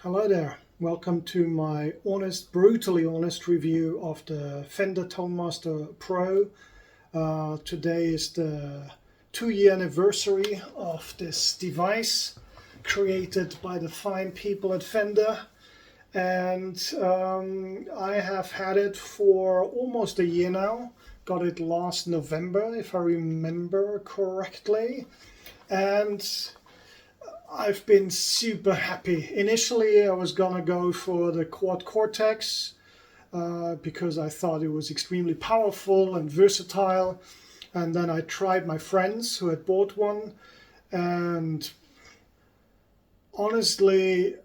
Hello there, welcome to my brutally honest review of the Fender Tone Master Pro. Today is the 2-year anniversary of this device created by the fine people at Fender, and I have had it for almost a year now. Got it last November if I remember correctly, and I've been super happy. Initially I was gonna go for the Quad Cortex because I thought it was extremely powerful and versatile, and then I tried my friends who had bought one, and honestly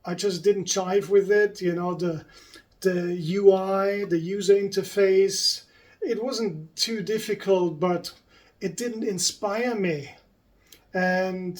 I just didn't jive with it. You know, the UI, the user interface, it wasn't too difficult, but it didn't inspire me. And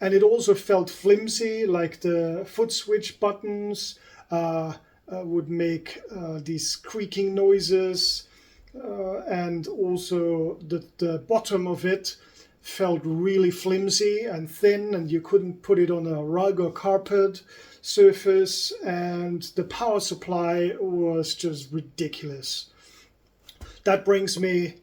it also felt flimsy, like the foot switch buttons would make these creaking noises, and also the bottom of it felt really flimsy and thin, and you couldn't put it on a rug or carpet surface, and the power supply was just ridiculous. That brings me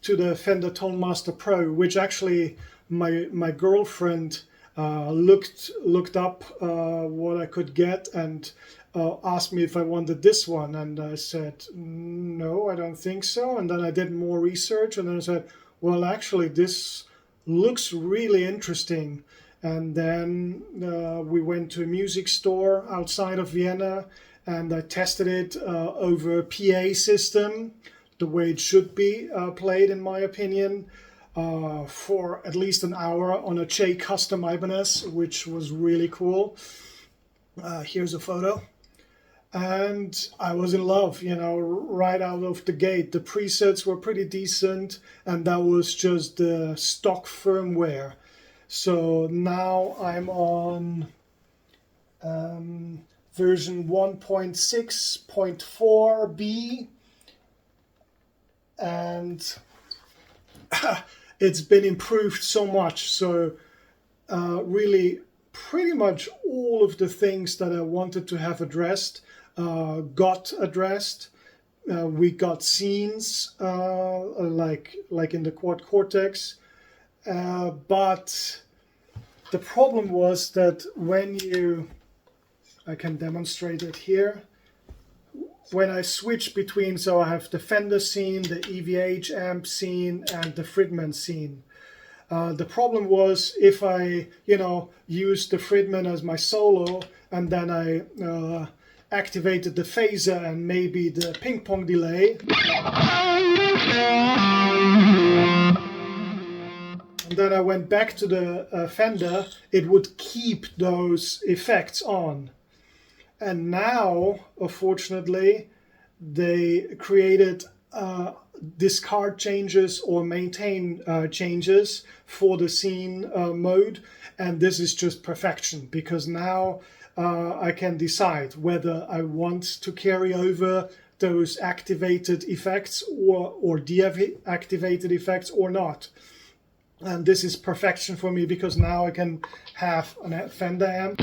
to the Fender Tone Master Pro, which actually my girlfriend looked up what I could get, and asked me if I wanted this one, and I said no, I don't think so. And then I did more research, and then I said, well, actually this looks really interesting. And then we went to a music store outside of Vienna, and I tested it over a PA system, the way it should be played, in my opinion, for at least an hour on a J Custom Ibanez, which was really cool. Here's a photo. And I was in love, you know, right out of the gate. The presets were pretty decent, and that was just the stock firmware. So now I'm on version 1.6.4b, and it's been improved so much. So really pretty much all of the things that I wanted to have addressed got addressed. We got scenes like in the Quad Cortex, but the problem was that I can demonstrate it here. When I switch between, so I have the Fender scene, the EVH amp scene, and the Friedman scene. The problem was if I, used the Friedman as my solo, and then I activated the phaser and maybe the ping pong delay, and then I went back to the Fender, it would keep those effects on. And now, unfortunately, they created discard changes or maintain changes for the scene mode. And this is just perfection, because now I can decide whether I want to carry over those activated effects or deactivated effects or not. And this is perfection for me, because now I can have a Fender amp.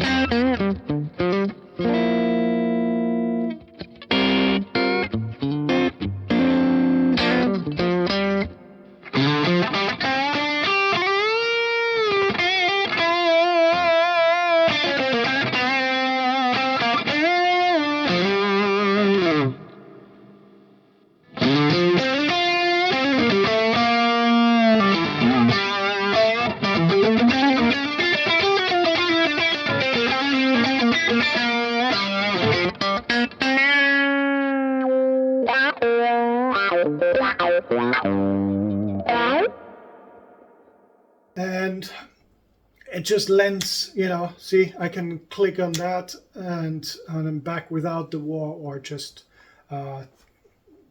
And it just lends, see, I can click on that and I'm back without the wah, or just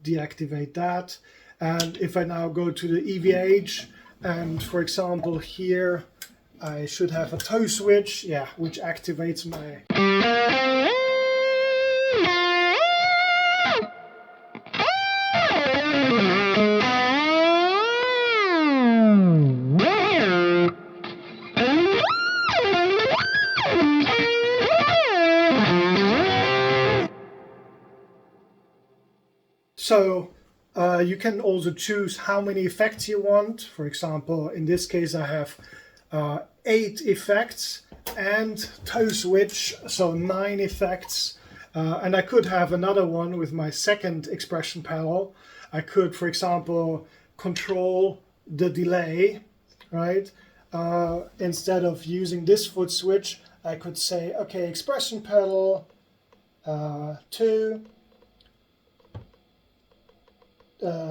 deactivate that. And if I now go to the EVH, and for example here I should have a toe switch, which activates my So you can also choose how many effects you want. For example, in this case I have 8 effects and toe switch, so 9 effects. And I could have another one with my second expression pedal. I could, for example, control the delay, right? Instead of using this foot switch, I could say, okay, expression pedal 2,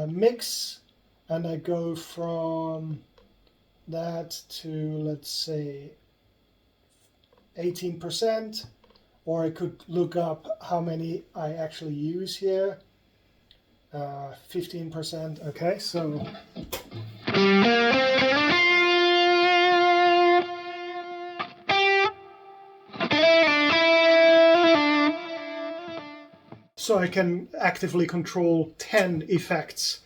mix, and I go from that to, let's say, 18%, or I could look up how many I actually use here. 15%. Okay, so I can actively control 10 effects,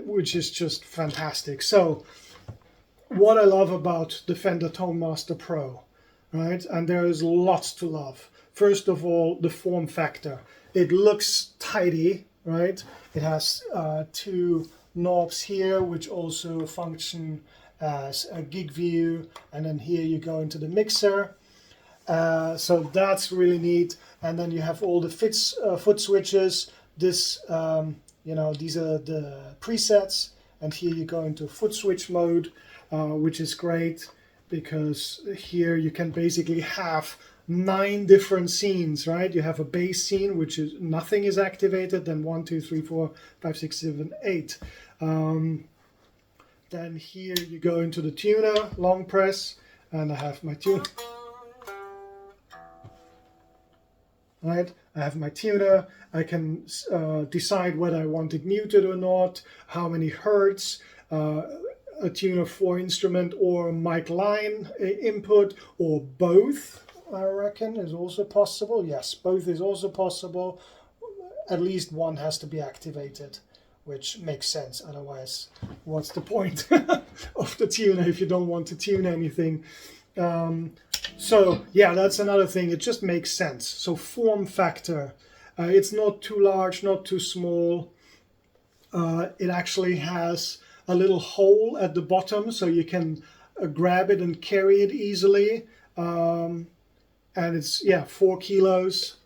which is just fantastic. So what I love about the Fender Tone Master Pro, right? And there is lots to love. First of all, the form factor. It looks tidy, right? It has 2 knobs here, which also function as a gig view, and then here you go into the mixer. So that's really neat. And then you have all the foot switches. This, you know, these are the presets, and here you go into foot switch mode, which is great because here you can basically have 9 different scenes, right? You have a bass scene, which is nothing is activated, then 1, 2, 3, 4, 5, 6, 7, 8. Then here you go into the tuner, long press, and I have my tuner. Right? I have my tuner. I can decide whether I want it muted or not, how many hertz, a tuner 4 instrument or mic line input, or both, I reckon, is also possible. Yes, both is also possible. At least one has to be activated, which makes sense. Otherwise, what's the point of the tuner if you don't want to tune anything? So yeah, that's another thing. It just makes sense. So form factor, it's not too large, not too small. It actually has a little hole at the bottom, so you can grab it and carry it easily. And it's 4 kilos,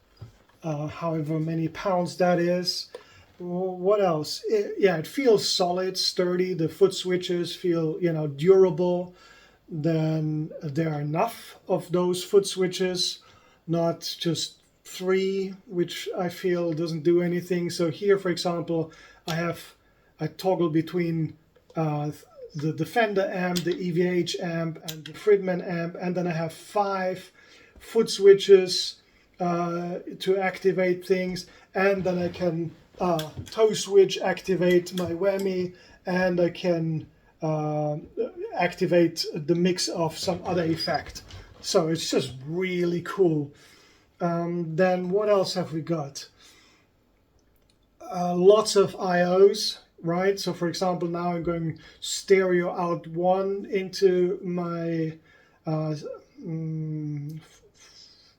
however many pounds that is. What else? It feels solid, sturdy. The foot switches feel, durable. Then there are enough of those foot switches, not just 3, which I feel doesn't do anything. So here, for example, I toggle between the Fender amp, the EVH amp, and the Friedman amp, and then I have 5 foot switches to activate things, and then I can toe switch activate my whammy, and I can activate the mix of some other effect. So it's just really cool. Then what else have we got? Lots of IOs, right? So for example, now I'm going stereo out 1 into my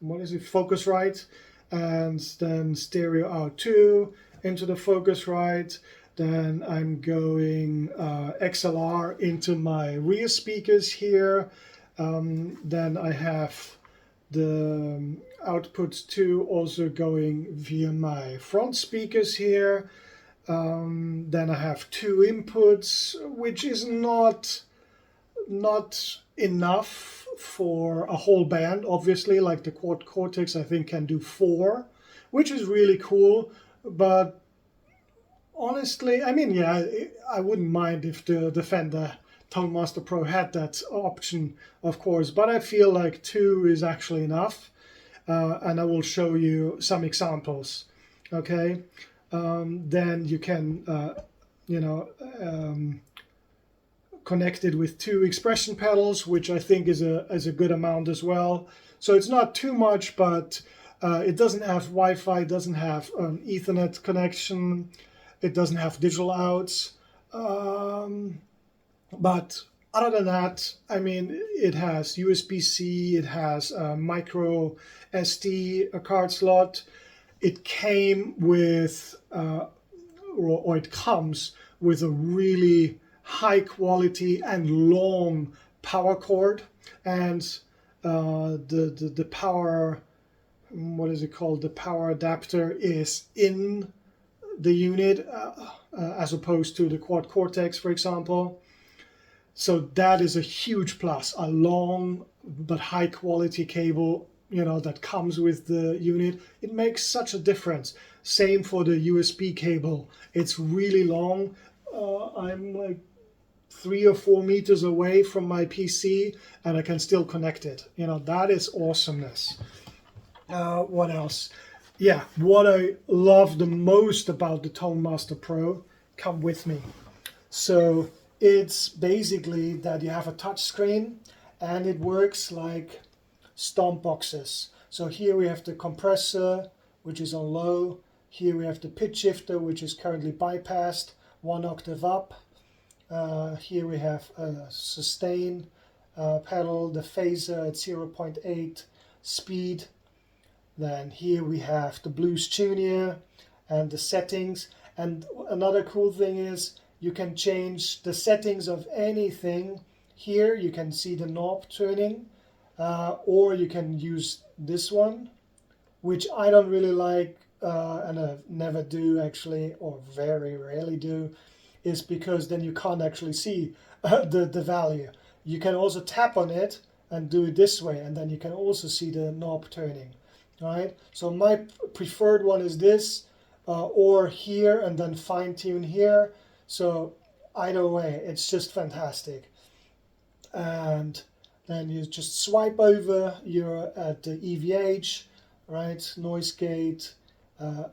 Focusrite, and then stereo out 2 into the Focusrite. Then I'm going XLR into my rear speakers here. Then I have the outputs 2 also going via my front speakers here. Then I have 2 inputs, which is not enough for a whole band, obviously. Like the Quad Cortex, I think, can do 4, which is really cool. But honestly, I mean, I wouldn't mind if the Fender Tone Master Pro had that option, of course, but I feel like 2 is actually enough, and I will show you some examples, okay? Then you can, connect it with 2 expression pedals, which I think is a good amount as well. So it's not too much, but it doesn't have Wi-Fi, doesn't have an Ethernet connection, it doesn't have digital outs, but other than that, I mean, it has USB-C, it has a micro SD, a card slot, it came with, or it comes with a really high quality and long power cord, and the power, what is it called? The power adapter is in the unit, as opposed to the Quad Cortex, for example. So that is a huge plus, a long but high quality cable, that comes with the unit. It makes such a difference. Same for the USB cable. It's really long. I'm like 3 or 4 meters away from my PC and I can still connect it. That is awesomeness. What else? Yeah, what I love the most about the Tone Master Pro, come with me. So it's basically that you have a touch screen and it works like stomp boxes. So here we have the compressor, which is on low. Here we have the pitch shifter, which is currently bypassed, 1 octave up. Here we have a sustain pedal, the phaser at 0.8 speed. Then here we have the blues tuner and the settings. And another cool thing is you can change the settings of anything. Here you can see the knob turning, or you can use this one, which I don't really like, and I never do actually, or very rarely do, is because then you can't actually see the value. You can also tap on it and do it this way, and then you can also see the knob turning. Right? So my preferred one is this, or here, and then fine tune here. So either way, it's just fantastic. And then you just swipe over, you're at the EVH, right? Noise gate,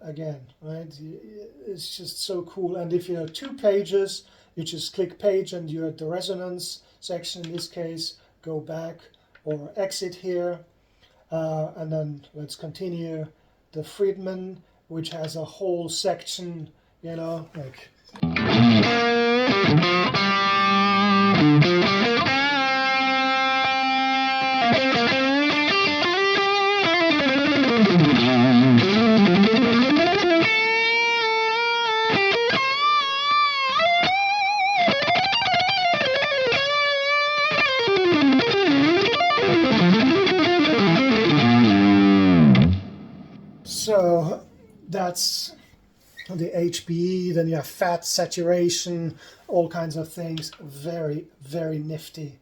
again, right? It's just so cool. And if you have 2 pages, you just click page and you're at the resonance section. In this case, go back or exit here. And then let's continue the Friedman, which has a whole section, like. So that's the HBE, then you have fat saturation, all kinds of things, very, very nifty.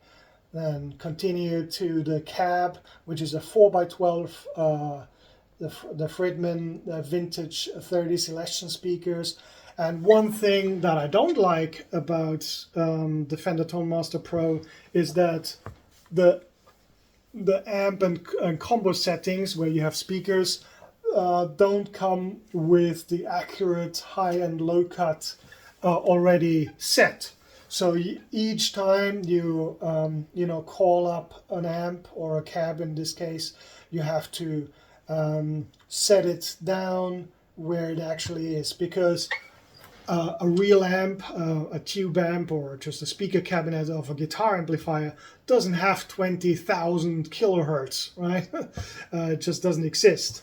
Then continue to the cab, which is a 4x12, the Friedman vintage 30 selection speakers. And one thing that I don't like about the Fender Tone Master Pro is that the amp and combo settings where you have speakers don't come with the accurate high and low cut already set. So each time you call up an amp or a cab in this case, you have to set it down where it actually is, because a real amp, a tube amp, or just a speaker cabinet of a guitar amplifier doesn't have 20,000 kilohertz, right? It just doesn't exist.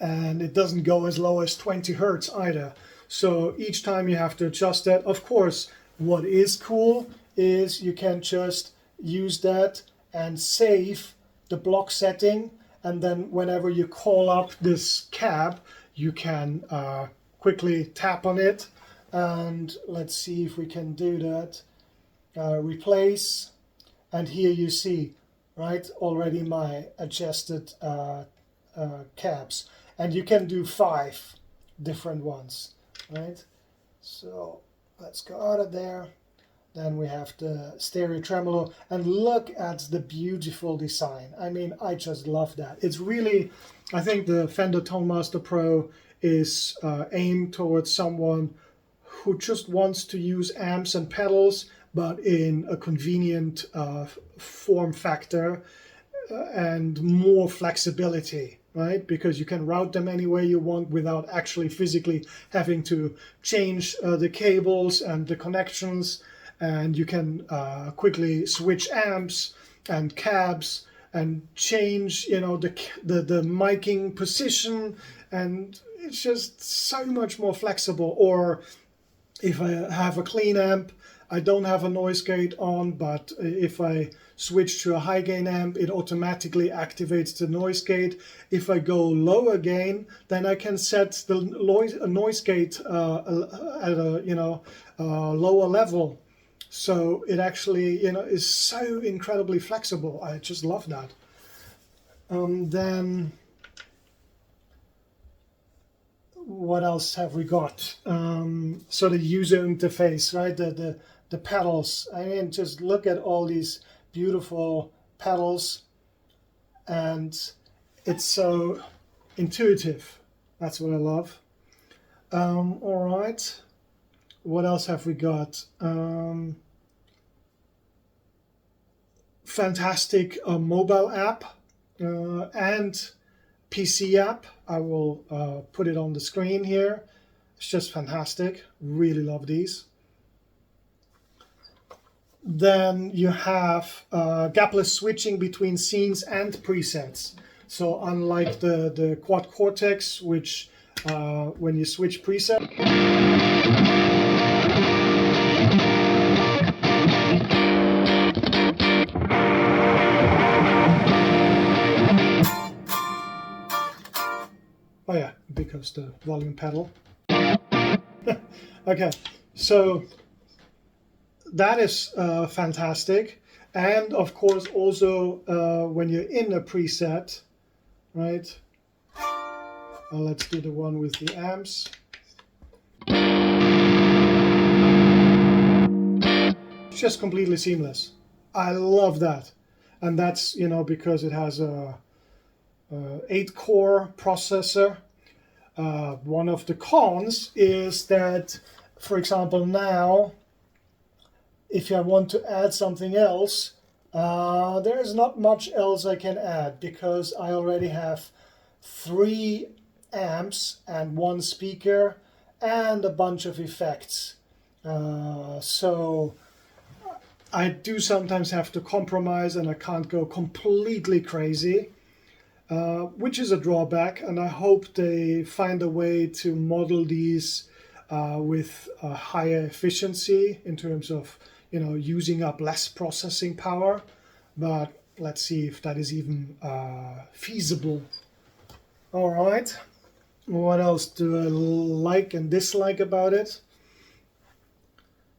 And it doesn't go as low as 20 hertz either. So each time you have to adjust that. Of course, what is cool is you can just use that and save the block setting, and then whenever you call up this cab, you can quickly tap on it, and let's see if we can do that. Replace, and here you see, right, already my adjusted cabs. And you can do 5 different ones, right? So let's go out of there. Then we have the stereo tremolo, and look at the beautiful design. I mean, I just love that. It's really, I think the Fender Tone Master Pro is aimed towards someone who just wants to use amps and pedals, but in a convenient form factor and more flexibility. Right? Because you can route them any way you want without actually physically having to change the cables and the connections, and you can quickly switch amps and cabs and change, you know, the miking position, and it's just so much more flexible. Or if I have a clean amp, I don't have a noise gate on, but if I switch to a high gain amp, it automatically activates the noise gate. If I go lower gain, then I can set the noise gate at a, you know, lower level. So it actually, you know, is so incredibly flexible. I just love that. Then what else have we got? So the user interface, right? The pedals. I mean, just look at all these beautiful pedals, and it's so intuitive. That's what I love. All right. What else have we got? Fantastic mobile app and PC app. I will put it on the screen here. It's just fantastic. Really love these. Then you have gapless switching between scenes and presets. So unlike the Quad Cortex, which when you switch preset, oh yeah, because the volume pedal. Okay, so that is fantastic. And of course also when you're in a preset, right? Let's do the one with the amps. It's just completely seamless. I love that. And that's, you know, because it has a 8-core processor. One of the cons is that, for example, now, if I want to add something else, there is not much else I can add, because I already have 3 amps and 1 speaker and a bunch of effects. So I do sometimes have to compromise, and I can't go completely crazy, which is a drawback. And I hope they find a way to model these with a higher efficiency in terms of, you know, using up less processing power. But let's see if that is even feasible. All right. What else do I like and dislike about it?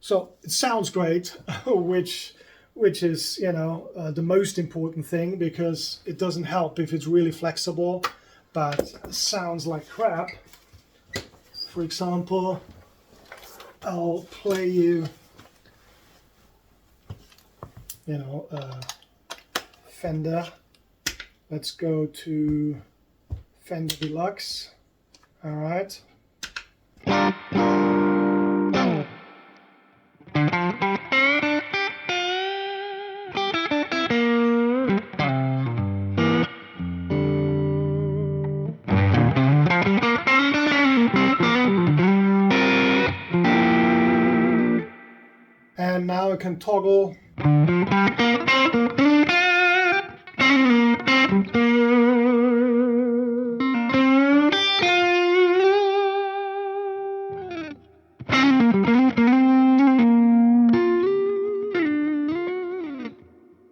So it sounds great, which is, you know, the most important thing, because it doesn't help if it's really flexible, but sounds like crap. For example, I'll play you, you know, Fender. Let's go to Fender Deluxe. All right. And now I can toggle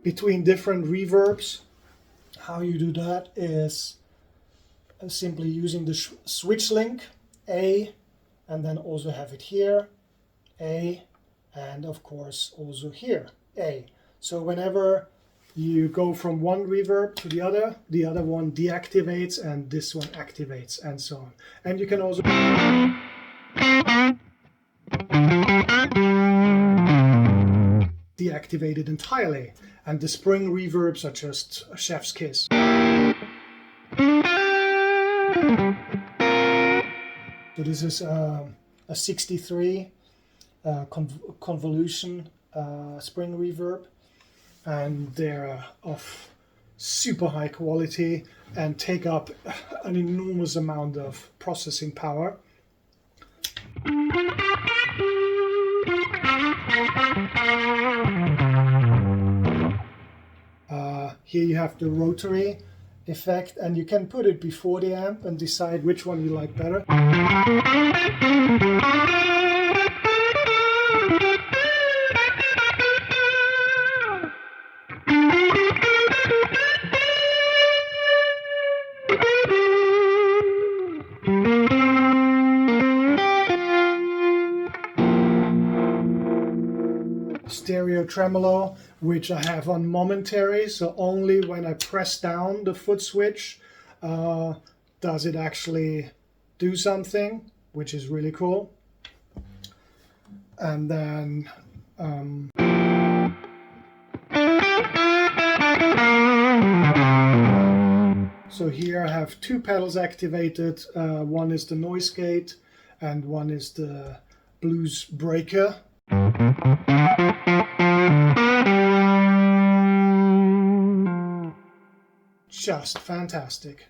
between different reverbs. How you do that is simply using the Switchlink, A, and then also have it here, A, and of course also here, A. So whenever you go from one reverb to the other one deactivates and this one activates, and so on. And you can also deactivate it entirely. And the spring reverbs are just a chef's kiss. So this is a 63 convolution spring reverb, and they're of super high quality and take up an enormous amount of processing power. Here you have the rotary effect, and you can put it before the amp and decide which one you like better. Stereo tremolo, which I have on Momentary, so only when I press down the foot switch does it actually do something, which is really cool. And then so here I have two pedals activated. One is the noise gate and one is the blues breaker. Just fantastic.